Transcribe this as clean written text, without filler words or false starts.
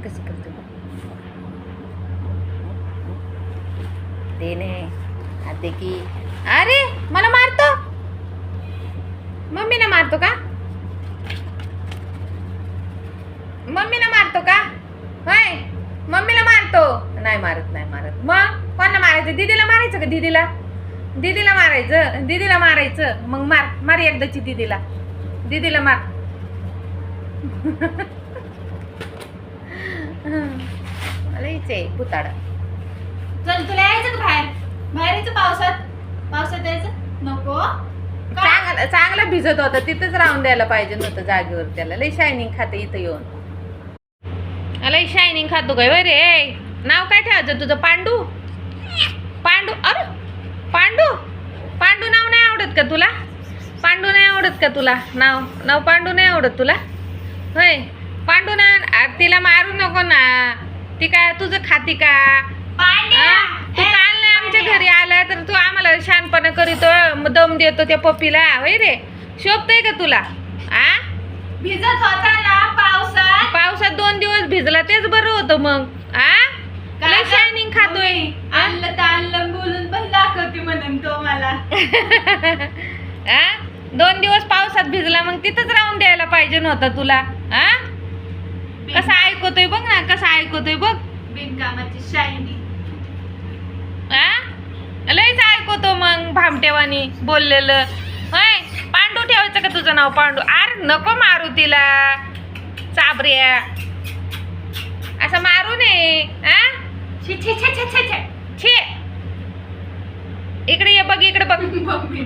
कशी करते देने आते की अरे मला मारतो मम्मीला मारतो का मम्मीला मारतो का होय मम्मीला मारतो नाही मारत मग कोणाला मारायचं दीदीला मारायचं का दीदीला मारायचं मग मार एकदाची दीदीला मार मला इथे पुताडा चल तुला यायचं का बाहेर यायचं पावसात यायचं नको चांगला भिजत होता तिथंच राहून द्यायला पाहिजे नव्हतं जागेवर त्याला लई शायनिंग खाते इथं येऊन लई शायनिंग खातो काय रे नाव काय ठेवायचं तुझं पांडू अरे पांडू नाव नाही आवडत का तुला नाव पांडू नाही आवडत तुला होय पांडू ना तिला मारू नको ना ती काय तुझं खाती का तू काल नाही आमच्या घरी आला तर तू आम्हाला शानपणा करीतो दम देतो त्या पप्पीला होय रे शोभतय का तुला भिजत होता ना पावसात 2 दिवस भिजला तेच बरं होतं मग लय शायनिंग खातोय आणलं बोलून पण दाखवते म्हणून तो मला 2 दिवस पावसात भिजला मग तिथंच राहून द्यायला पाहिजे नव्हतं तुला कसं ऐकतोय बघ ना बिनकामाची शायनिंग लयच ऐकतो मग भामटेवानी बोललेलं होय पांडू ठेवायचं का तुझं नाव पांडू अरे नको मारू तिला चाबऱ्या असं मारू नये छे इकडे ये बघ मम्मी